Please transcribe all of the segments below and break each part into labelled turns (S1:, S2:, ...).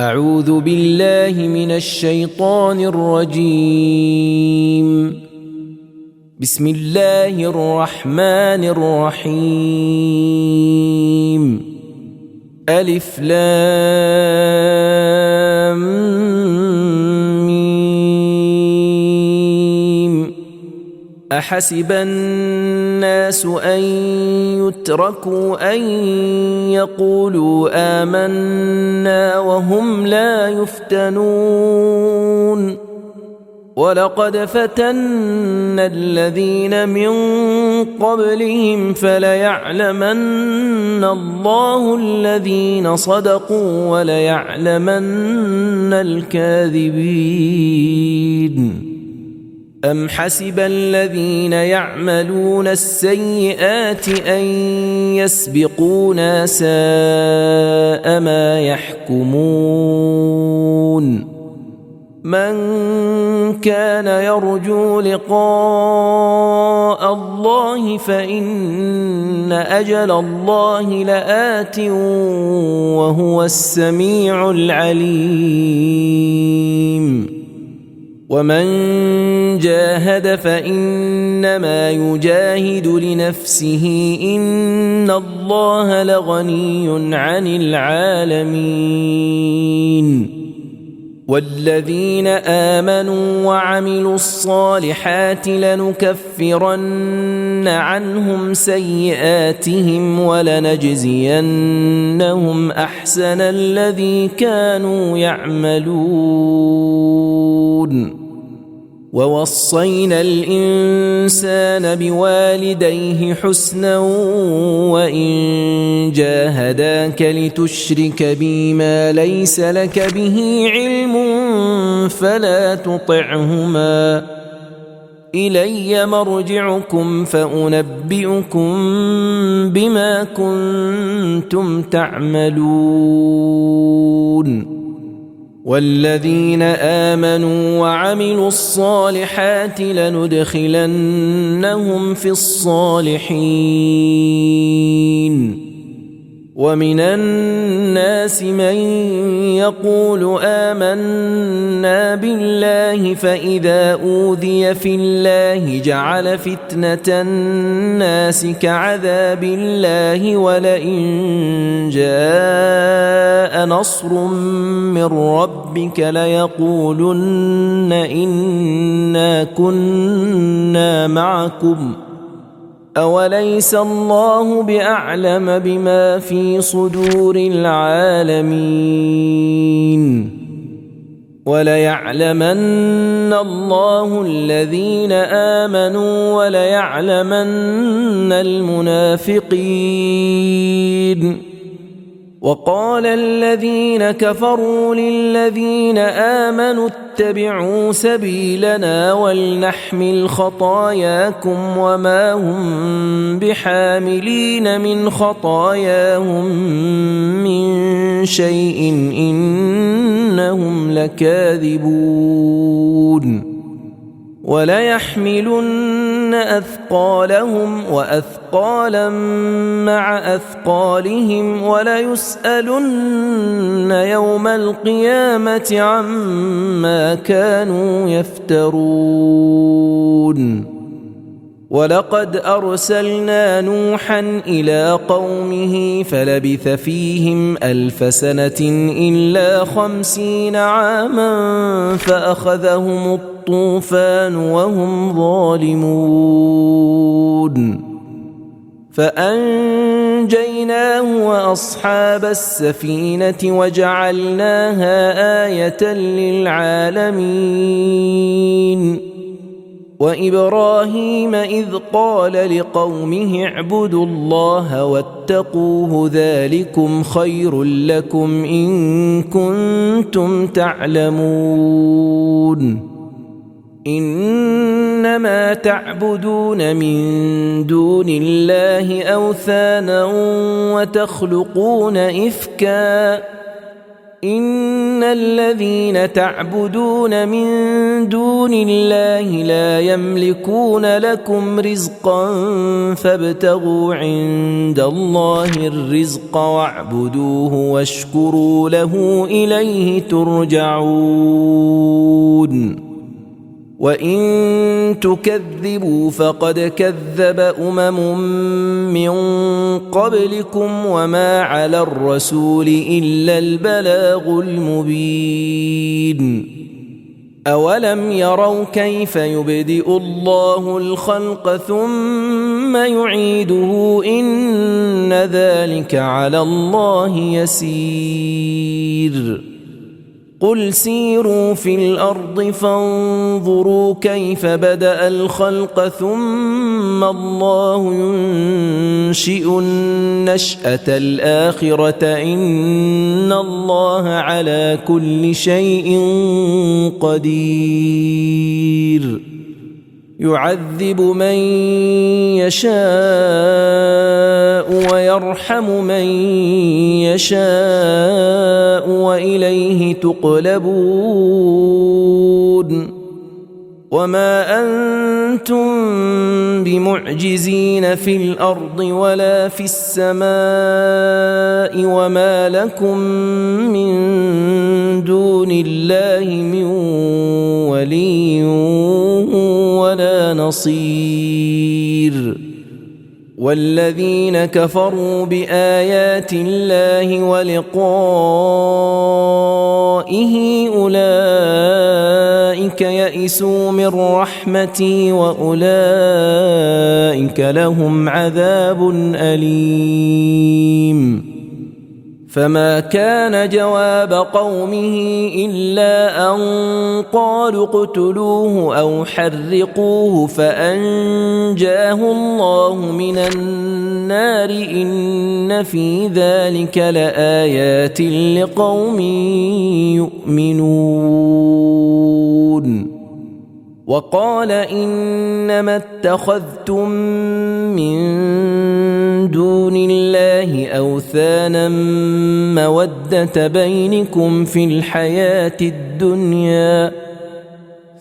S1: أعوذ بالله من الشيطان الرجيم. بسم الله الرحمن الرحيم. ألف لام ميم. أحسب الناس أن يتركوا أن يقولوا آمنا وهم لا يفتنون ولقد فتنا الذين من قبلهم فليعلمن الله الذين صدقوا وليعلمن الكاذبين. أم حسب الذين يعملون السيئات أن يسبقونا ساء ما يحكمون. من كان يرجو لقاء الله فإن أجل الله لآت وهو السميع العليم. ومن جاهد فإنما يجاهد لنفسه إن الله لغني عن العالمين. والذين آمنوا وعملوا الصالحات لنكفرن عنهم سيئاتهم ولنجزينهم أحسن الذي كانوا يعملون. ووصينا الإنسان بوالديه حسنا وإن جاهداك لتشرك بي ما ليس لك به علم فلا تطعهما إلي مرجعكم فأنبئكم بما كنتم تعملون. والذين آمنوا وعملوا الصالحات لندخلنهم في الصالحين. ومن الناس من يقول آمنا بالله فإذا أوذي في الله جعل فتنة الناس كعذاب الله ولئن جاء نصر من ربك ليقولن إنا كنا معكم أوليس الله بأعلم بما في صدور العالمين. وليعلمن الله الذين آمنوا وليعلمن المنافقين. وقال الذين كفروا للذين آمنوا اتبعوا سبيلنا ولنحمل خطاياكم وما هم بحاملين من خطاياهم من شيء إنهم لكاذبون. وليحملن أثقالهم وأثقالا مع أثقالهم وليسألن يوم القيامة عما كانوا يفترون. ولقد أرسلنا نوحا إلى قومه فلبث فيهم 1000 سنة إلا 50 عاما فأخذهم الطوفان وهم ظالمون. فأنجيناه وأصحاب السفينة وجعلناها آية للعالمين. وإبراهيم إذ قال لقومه اعبدوا الله واتقوه ذلكم خير لكم إن كنتم تعلمون. إنما تعبدون من دون الله أوثانا وتخلقون إفكا إن الذين تعبدون من دون الله لا يملكون لكم رزقا فابتغوا عند الله الرزق واعبدوه واشكروا له إليه ترجعون وإن تكذبوا فقد كذب من قبلكم وما على الرسول إلا البلاغ المبين أولم يروا كيف يبدئ الله الخلق ثم يعيده إن ذلك على الله يسير قل سيروا في الأرض فانظروا كيف بدأ الخلق ثم الله ينشئ النشأة الآخرة إن الله على كل شيء قدير يعذب من يشاء ويرحم من يشاء وإليه تقلبون وما أنتم بمعجزين في الأرض ولا في السماء وما لكم من دون الله من ولي ولا نصير والذين كفروا بآيات الله ولقائه أولئك يئسوا من رحمتي وأولئك لهم عذاب أليم فما كان جواب قومه إلا أن قالوا اقتلوه أو حرقوه فأنجاه الله من النار إن في ذلك لآيات لقوم يؤمنون وقال إنما اتخذتم من دون الله أوثانا مودة بينكم في الحياة الدنيا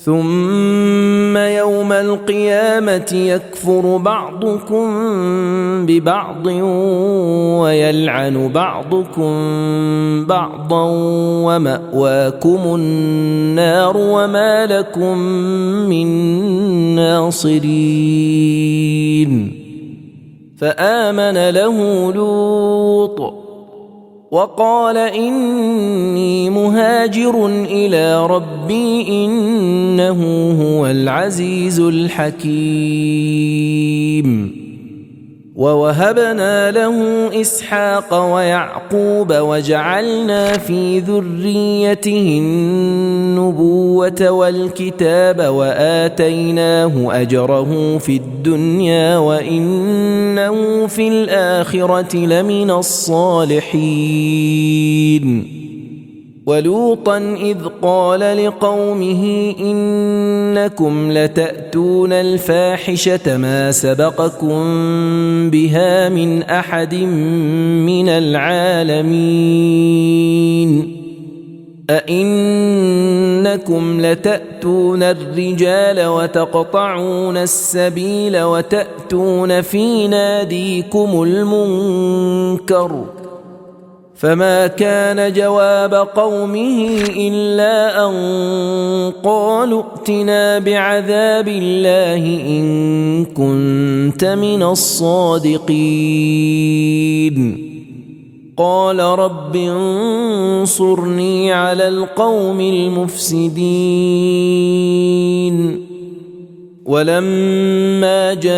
S1: ثم يوم القيامة يكفر بعضكم ببعض ويلعن بعضكم بعضا ومأواكم النار وما لكم من ناصرين فآمن له لوط وقال إني مهاجر إلى ربي إنه هو العزيز الحكيم ووهبنا له إسحاق ويعقوب وجعلنا في ذريته النبوة والكتاب وآتيناه أجره في الدنيا وإنه في الآخرة لمن الصالحين ولوطا إذ قال لقومه إنكم لتأتون الفاحشة ما سبقكم بها من أحد من العالمين أئنكم لتأتون الرجال وتقطعون السبيل وتأتون في ناديكم المنكر فما كان جواب قومه إلا أن قالوا ائتنا بعذاب الله إن كنت من الصادقين قال رب انصرني على القوم المفسدين ولما جاءت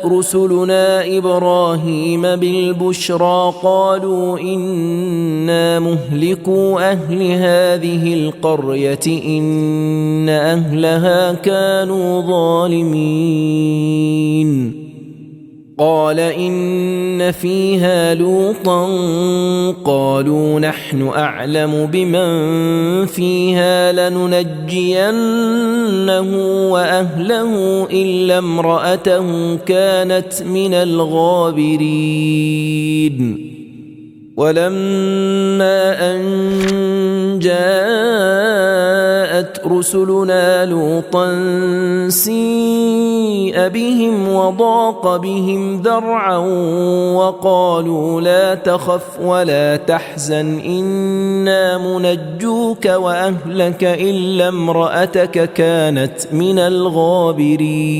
S1: رسلنا إبراهيم بالبشرى قالوا إنا مهلكو أهل هذه القرية إن أهلها كانوا ظالمين قال إن فيها لوطا قالوا نحن أعلم بمن فيها لننجينه وأهله إلا امرأته كانت من الغابرين ولما أن جاءت رسلنا لوطا سيء بهم وضاق بهم ذرعا وقالوا لا تخف ولا تحزن إنا منجوك وأهلك إلا امرأتك كانت من الغابرين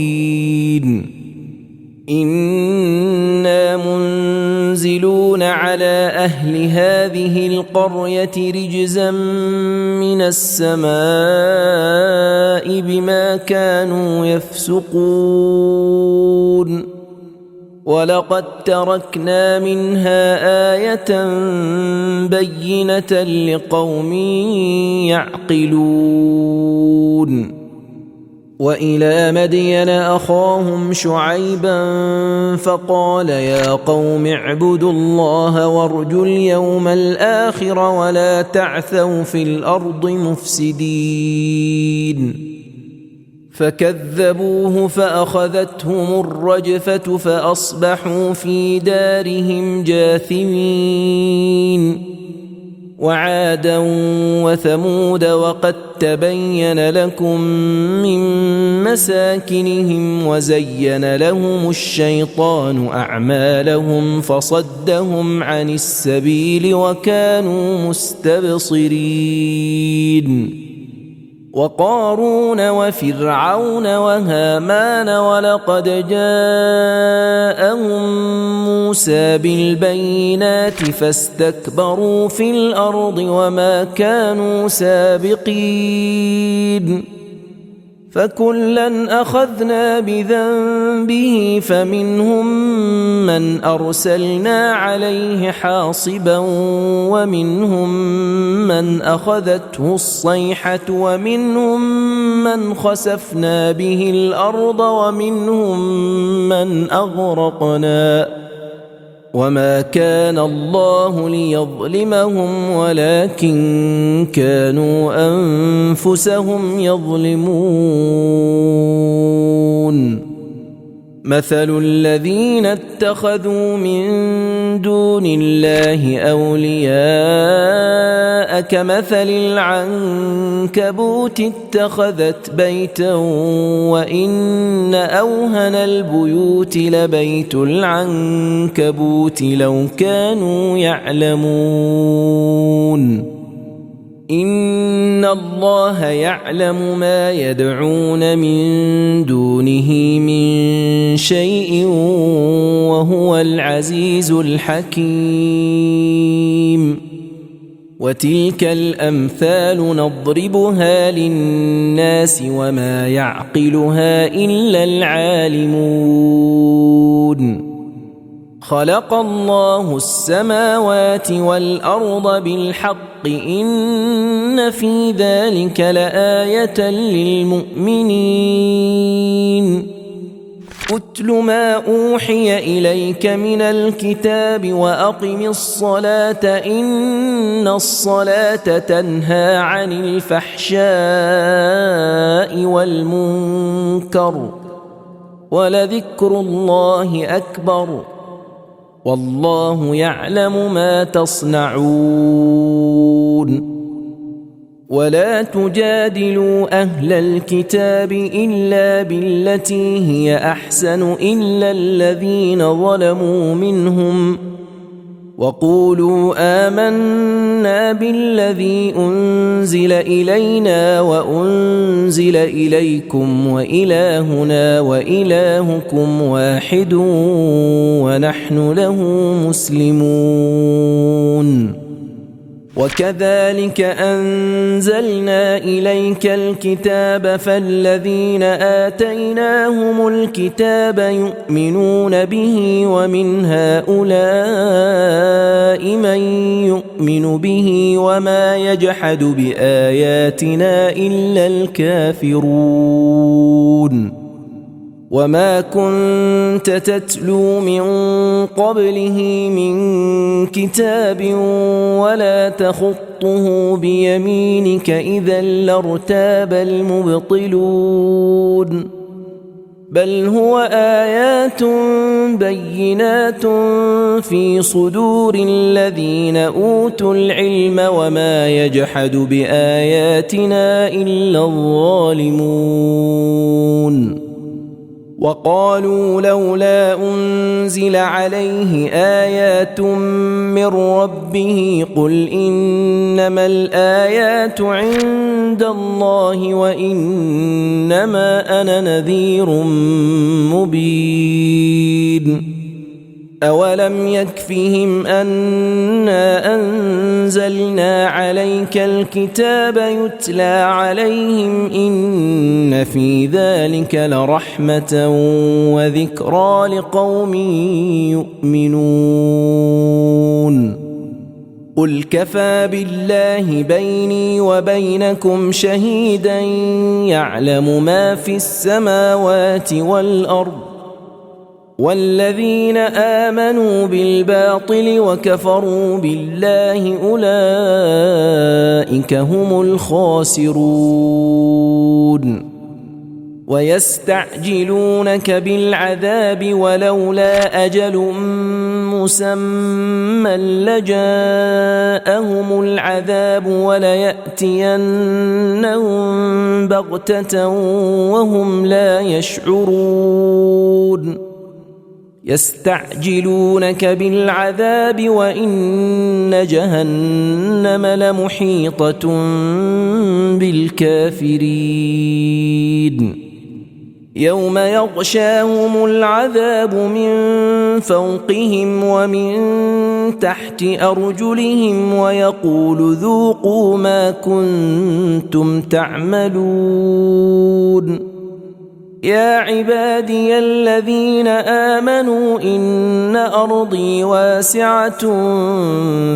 S1: إنا منزلون على أهل هذه القرية رجزا من السماء بما كانوا يفسقون ولقد تركنا منها آية بينة لقوم يعقلون وإلى مدين أخاهم شعيبا فقال يا قوم اعبدوا الله وارجوا اليوم الآخر ولا تعثوا في الأرض مفسدين فكذبوه فأخذتهم الرجفة فأصبحوا في دارهم جاثمين وعادا وثمود وقد تبين لكم من مساكنهم وزين لهم الشيطان أعمالهم فصدهم عن السبيل وكانوا مستبصرين وقارون وفرعون وهامان ولقد جاءهم موسى بالبينات فاستكبروا في الأرض وما كانوا سابقين فكلا أخذنا بذنبه فمنهم من أرسلنا عليه حاصبا ومنهم من أخذته الصيحة ومنهم من خسفنا به الأرض ومنهم من أغرقنا وما كان الله ليظلمهم ولكن كانوا أنفسهم يظلمون مثل الذين اتخذوا من دون الله أولياء كمثل العنكبوت اتخذت بيتا وإن أوهن البيوت لبيت العنكبوت لو كانوا يعلمون إن الله يعلم ما يدعون من دونه من شيء وهو العزيز الحكيم وتلك الأمثال نضربها للناس وما يعقلها إلا العالمون خلق الله السماوات والأرض بالحق إن في ذلك لآية للمؤمنين أتل ما أوحي إليك من الكتاب وأقم الصلاة إن الصلاة تنهى عن الفحشاء والمنكر ولذكر الله أكبر والله يعلم ما تصنعون ولا تجادلوا أهل الكتاب إلا بالتي هي أحسن إلا الذين ظلموا منهم وقولوا آمنا بالذي أنزل إلينا وأنزل إليكم وإلهنا وإلهكم واحد ونحن له مسلمون وكذلك أنزلنا إليك الكتاب فالذين آتيناهم الكتاب يؤمنون به ومن هؤلاء من يؤمن به وما يجحد بآياتنا إلا الكافرون وما كنت تتلو من قبله من كتاب ولا تخطه بيمينك إذا لارتاب المبطلون بل هو آيات بينات في صدور الذين أوتوا العلم وما يجحد بآياتنا إلا الظالمون وقالوا لولا أنزل عليه آيات من ربه قل إنما الآيات عند الله وإنما أنا نذير مبين أولم يكفهم أنا أنزلنا عليك الكتاب يتلى عليهم إن في ذلك لرحمة وذكرى لقوم يؤمنون قل كفى بالله بيني وبينكم شهيدا يعلم ما في السماوات والأرض والذين آمنوا بالباطل وكفروا بالله أولئك هم الخاسرون ويستعجلونك بالعذاب ولولا أجل مسمى لجاءهم العذاب وليأتينهم بغتة وهم لا يشعرون يستعجلونك بالعذاب وإن جهنم لمحيطة بالكافرين يوم يغشاهم العذاب من فوقهم ومن تحت أرجلهم ويقول ذوقوا ما كنتم تعملون يا عبادي الذين آمنوا إن أرضي واسعة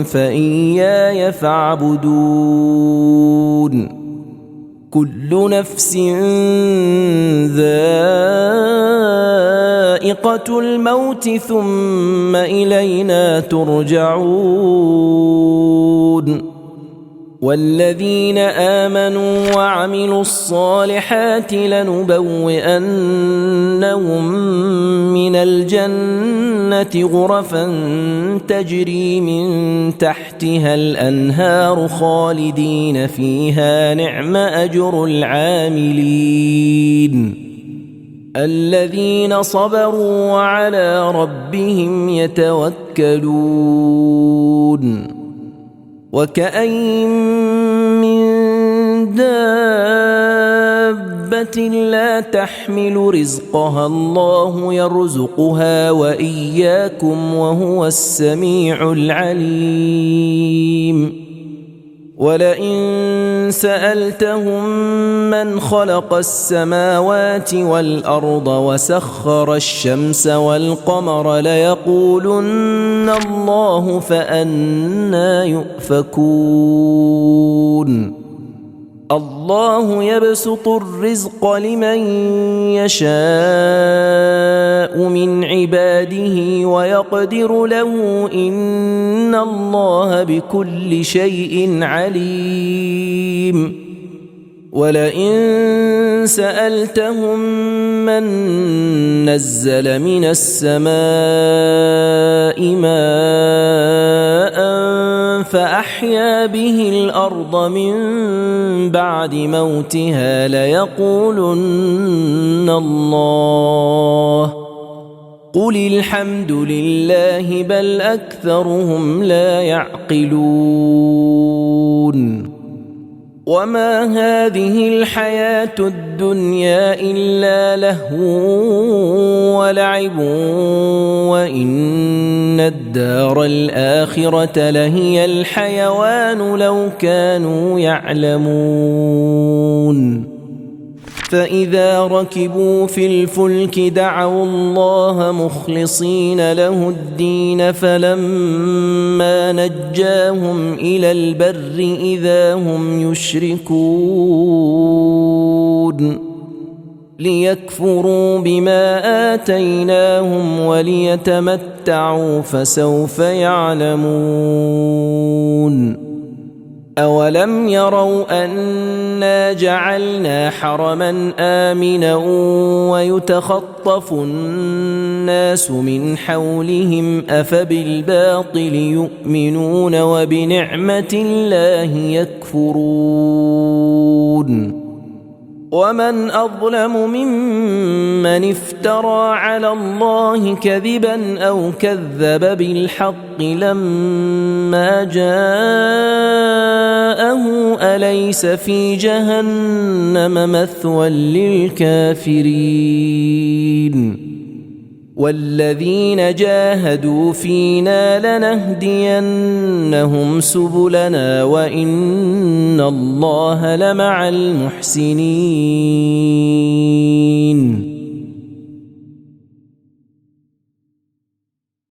S1: فإياي فاعبدون كل نفس ذائقة الموت ثم إلينا ترجعون والذين آمنوا وعملوا الصالحات لنبوئنهم من الجنة غرفا تجري من تحتها الأنهار خالدين فيها نعم أجر العاملين الذين صبروا وعلى ربهم يتوكلون وكأين من دابة لا تحمل رزقها الله يرزقها وإياكم وهو السميع العليم ولئن سألتهم من خلق السماوات والأرض وسخر الشمس والقمر ليقولن الله فأنى يؤفكون الله يبسط الرزق لمن يشاء من عباده ويقدر له إن الله بكل شيء عليم ولئن سألتهم من نزل من السماء ماء فأحيا به الأرض من بعد موتها ليقولن الله قل الحمد لله بل أكثرهم لا يعقلون وما هذه الحياة الدنيا إلا لهو ولعب وإن الدار الآخرة لهي الحيوان لو كانوا يعلمون فإذا ركبوا في الفلك دعوا الله مخلصين له الدين فلما نجاهم إلى البر إذا هم يشركون ليكفروا بما آتيناهم وليتمتعوا فسوف يعلمون أولم يروا أنا جعلنا حرما آمنا ويتخطف الناس من حولهم أفبالباطل يؤمنون وبنعمة الله يكفرون ومن أظلم ممن افترى على الله كذبا أو كذب بالحق لما جاءه أليس في جهنم مثوى للكافرين والذين جاهدوا فينا لنهدينهم سبلنا وإن الله لمع المحسنين